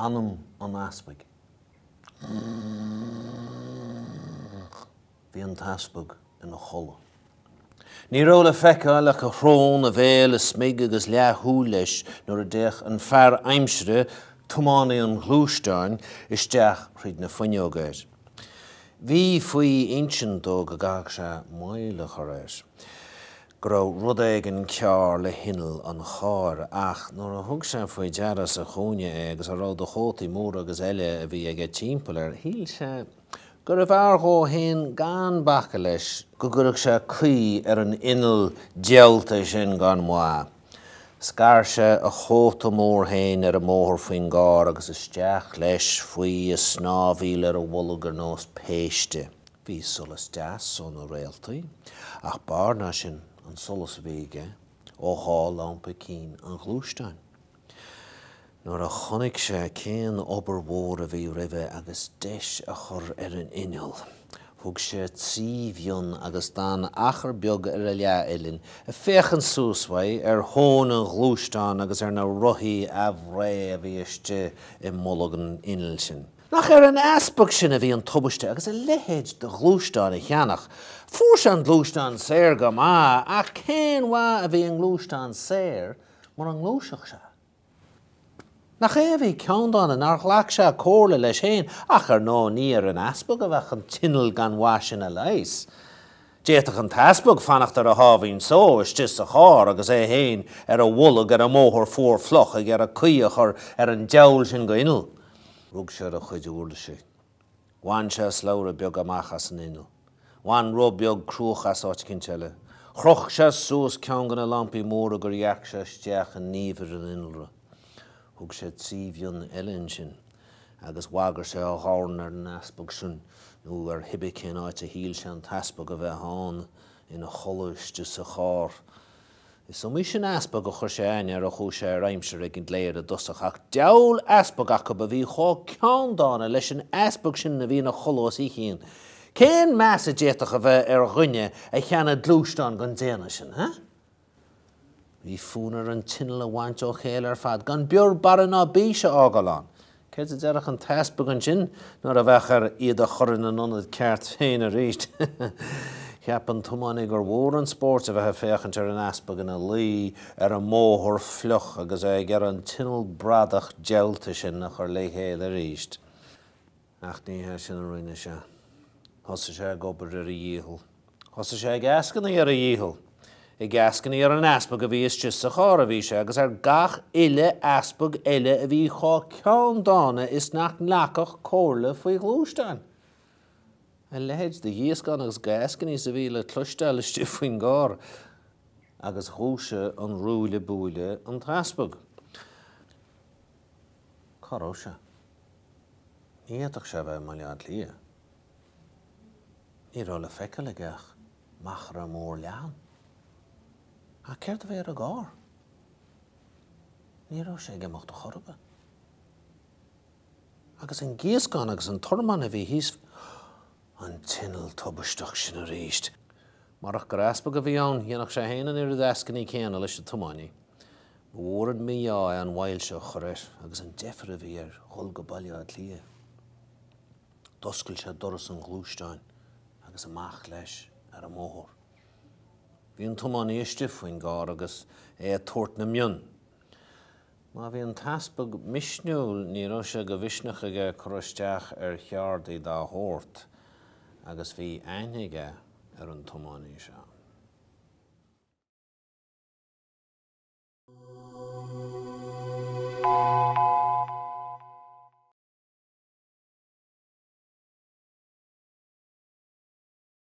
Anam an Easpaig. Bhí an taspag ina chola. Ní raibh le feiceáil le go chrón a bhéal is smig agus leathú leis nuair a dtéach an fear aimsire tománaí an ghlúisteáin isteach chuid na fuinneogair. Bhí faoi intin dó go gach se maile choréis. Go raibh rud ag an cearr le hinneal an cháir ach nuair a thug sé faoi dearas a chúine agus a raibh do chótaí mór agus eile a bhí ag timpeall ar híl sé go raibh argó haon gan bacha leis go gurach sé cuí ar an inneal déanta sin gan mBua. Scar sé a chóta mór hain ar a móthir faoin gár agus isteach leis faoi a snámhíl ar a bhullagar nós péiste. Bhí solas deas son a réaltaí ach barna sin an solas bhíige ó háil lampa cín an ghlúisteáin. Nuair a chonig sé cén obair mhór a bhí roimhe agus deis a chur ar an inneal. Thug sé tríomhion agus dan achar beag ar a leath uillinn a féchan súshaid ar thón an ghlúisteáin agus ar na rothaí a bhré a bhí iste i mbolg an inneal sin. Nach ar an Easpaig sin a bhí an tubaiste agus a lehéid de ghlúisteáin i cheannach. Fuair sé an ghlúisteáin saor go maith ach cén mhaith a bhí an ghlúisteáin saor mar an ghlúiseach sé. Nach bhí ceandáin an arghlaach sé cóirla leis féin ach ar nó ní ar an Easpaig a bheith an tinneal gan mBua a leis. Déach an taspag fannacht ar a hábhín só istis a chár agus é héin ar a bhullag ar a móthir fuór floch ag ar a cuíoch ar an deall sin go inneal. Rug sé a chuid úrla sé. Bhain sé slabhar beag amach as an inneal. Bhain rud beag cruach as áit cinteile. Chroch sé suas ceann gan na lampaí móra gur dheach sé isteach an níomhar an innealra. Thug sé tríomhion eilinn sin agus bhagar sé a tharn ar an Easpaig sin nó ar hibbe cén áit a híl sé an taspag a bheith hán ina cholas just a chár. Is so mis an Easpaig a chur sé aine ar a chu sé aimsir ag an léir a dosach ach deall Easpaig acu a bhí chá ceandána leis an Easpaig sin na bhí na cholas í chéan. Cén meas a déach a bheith ar ghine a cheanna dlúisteáin gan déana sin, ha? Bhí fúnar an tinneal a bhaint ó chéal ar fad gan beor baranna bíse ágáilán. Céir a dearach an taspag an sin nuair a bheith ar iad a churann an anad ceart féin a ríist. Cheapan tománaí gur mhór an spórt a bheith féchant ar an Easpaig in a lí ar a móthir fluch agus ag ar an tinneal bradach dealta sin a chur léchéad a ríist. Ach níthe sin a roinne sé. Thosa sé gobar ar a dhéal. Thosa sé ag eascanna ar a dhéal. I gascanna ar an Easpaig a bhí istis a chár a bhí sé agus ar gach ile Easpaig ile a bhí chá ceandána is nach leacach cóirla faoi ghlúisteáin. A lehéid de dhiascan agus gascanní sa bhí le cloisteáil istí faoin gár agus chúise an rúile búile an Easpaig. Caró sé. Níadach sé bheith mar lead lia. Ní rá le feiceáil a gach machar a mór lean. A céir a bheith ar a gár. Ní rá sé gemacht a chorba. Agus an ghiascán agus an torman a bhí hís an tinneal tubasteach sin a ríist. Marach gur Easpaig a bhí ann, dhéanach sé héanaan ar a eascanní céanna leis a tománaí. Mhórad mBua an mhail seo choréis agus an deafar a bhí ar chul go bailiad lia. Doscail sé doras an ghlúisteáin agus amach leis ar a móthir. Bhí an tománaí iste faoin gár agus é a tuairt na mion. Má bhí an taspag misneúil ní raibh sé go bhisneach aige choristeach ar cheardaí dá thabhairt agus bhí aithne ar an tománaí seo.